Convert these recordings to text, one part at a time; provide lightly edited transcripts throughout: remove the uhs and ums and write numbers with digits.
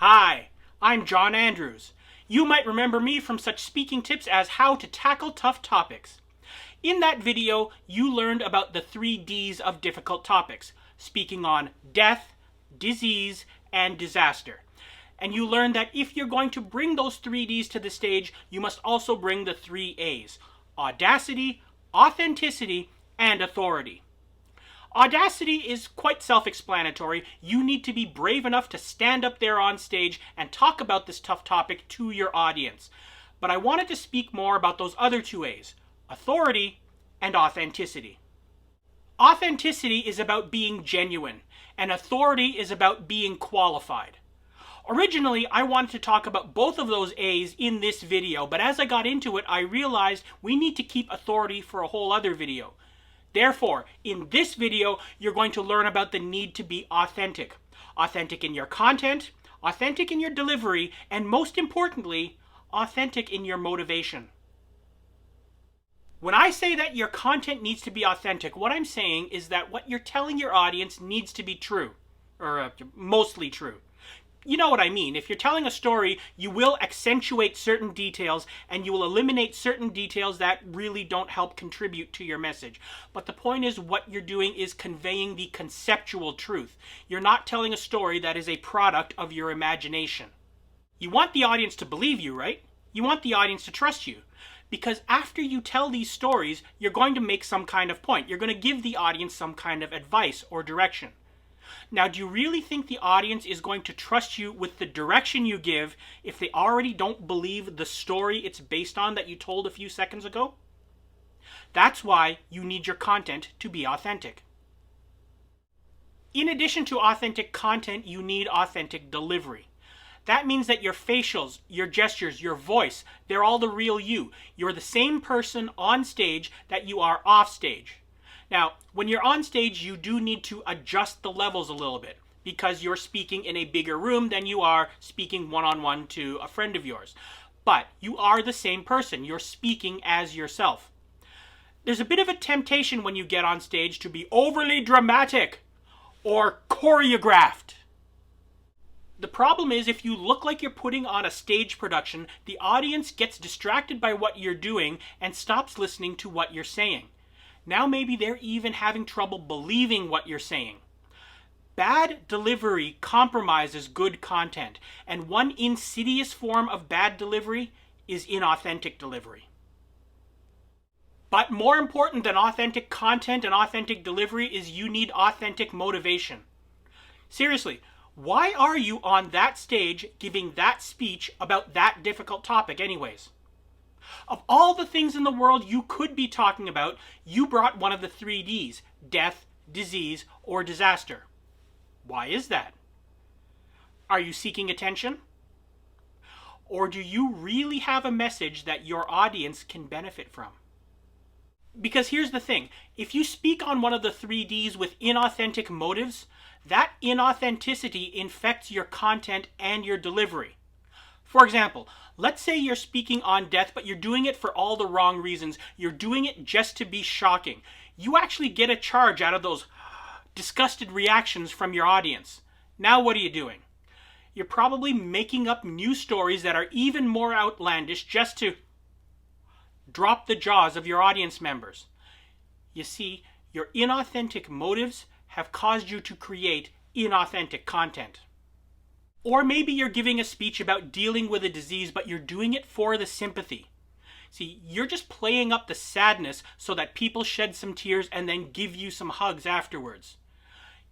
Hi, I'm John Andrews. You might remember me from such speaking tips as how to tackle tough topics. In that video, you learned about the 3 Ds of difficult topics, speaking on death, disease, and disaster. And you learned that if you're going to bring those 3 Ds to the stage, you must also bring the 3 A's: audacity, authenticity, and authority. Audacity is quite self-explanatory. You need to be brave enough to stand up there on stage and talk about this tough topic to your audience. But I wanted to speak more about those other 2 A's, authority and authenticity. Authenticity is about being genuine, and authority is about being qualified. Originally, I wanted to talk about both of those A's in this video, but as I got into it, I realized we need to keep authority for a whole other video. Therefore, in this video, you're going to learn about the need to be authentic. Authentic in your content, authentic in your delivery, and most importantly, authentic in your motivation. When I say that your content needs to be authentic, what I'm saying is that what you're telling your audience needs to be true, or mostly true. You know what I mean. If you're telling a story, you will accentuate certain details and you will eliminate certain details that really don't help contribute to your message. But the point is, what you're doing is conveying the conceptual truth. You're not telling a story that is a product of your imagination. You want the audience to believe you, right? You want the audience to trust you. Because after you tell these stories, you're going to make some kind of point. You're going to give the audience some kind of advice or direction. Now, do you really think the audience is going to trust you with the direction you give if they already don't believe the story it's based on that you told a few seconds ago? That's why you need your content to be authentic. In addition to authentic content, you need authentic delivery. That means that your facials, your gestures, your voice, they're all the real you. You're the same person on stage that you are off stage. Now, when you're on stage, you do need to adjust the levels a little bit because you're speaking in a bigger room than you are speaking one-on-one to a friend of yours. But you are the same person. You're speaking as yourself. There's a bit of a temptation when you get on stage to be overly dramatic or choreographed. The problem is, if you look like you're putting on a stage production, the audience gets distracted by what you're doing and stops listening to what you're saying. Now maybe they're even having trouble believing what you're saying. Bad delivery compromises good content, and one insidious form of bad delivery is inauthentic delivery. But more important than authentic content and authentic delivery is you need authentic motivation. Seriously, why are you on that stage giving that speech about that difficult topic anyways? Of all the things in the world you could be talking about, you brought one of the 3 Ds: death, disease, or disaster. Why is that? Are you seeking attention? Or do you really have a message that your audience can benefit from? Because here's the thing, if you speak on one of the 3 Ds with inauthentic motives, that inauthenticity infects your content and your delivery. For example, let's say you're speaking on death, but you're doing it for all the wrong reasons. You're doing it just to be shocking. You actually get a charge out of those disgusted reactions from your audience. Now what are you doing? You're probably making up new stories that are even more outlandish just to drop the jaws of your audience members. You see, your inauthentic motives have caused you to create inauthentic content. Or maybe you're giving a speech about dealing with a disease, but you're doing it for the sympathy. See, you're just playing up the sadness so that people shed some tears and then give you some hugs afterwards.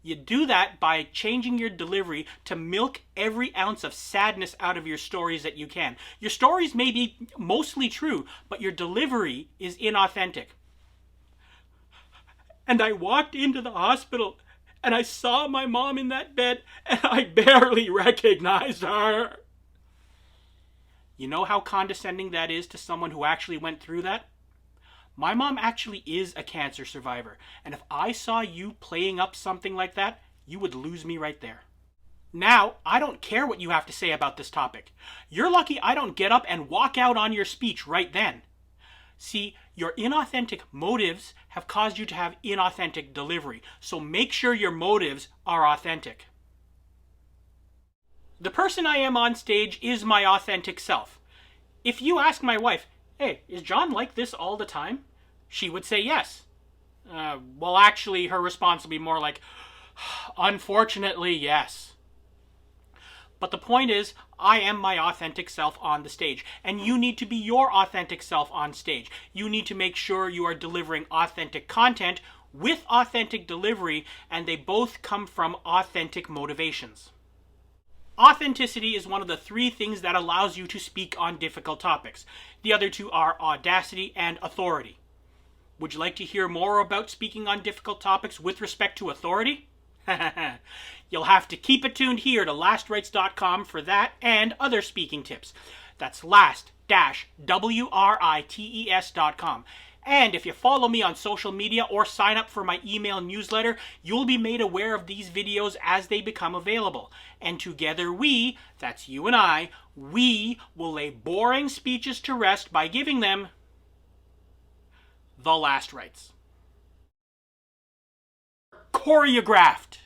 You do that by changing your delivery to milk every ounce of sadness out of your stories that you can. Your stories may be mostly true, but your delivery is inauthentic. And I walked into the hospital and I saw my mom in that bed, and I barely recognized her. You know how condescending that is to someone who actually went through that? My mom actually is a cancer survivor, and if I saw you playing up something like that, you would lose me right there. Now, I don't care what you have to say about this topic. You're lucky I don't get up and walk out on your speech right then. See, your inauthentic motives have caused you to have inauthentic delivery, so make sure your motives are authentic. The person I am on stage is my authentic self. If you ask my wife, hey, is John like this all the time? She would say yes. Well, actually, her response would be more like, unfortunately, yes. But the point is, I am my authentic self on the stage, and you need to be your authentic self on stage. You need to make sure you are delivering authentic content with authentic delivery, and they both come from authentic motivations. Authenticity is one of the 3 things that allows you to speak on difficult topics. The other 2 are audacity and authority. Would you like to hear more about speaking on difficult topics with respect to authority? You'll have to keep it tuned here to lastrites.com for that and other speaking tips. That's last-writes.com. And if you follow me on social media or sign up for my email newsletter, you'll be made aware of these videos as they become available. And together we, that's you and I, we will lay boring speeches to rest by giving them the last rites. Choreographed.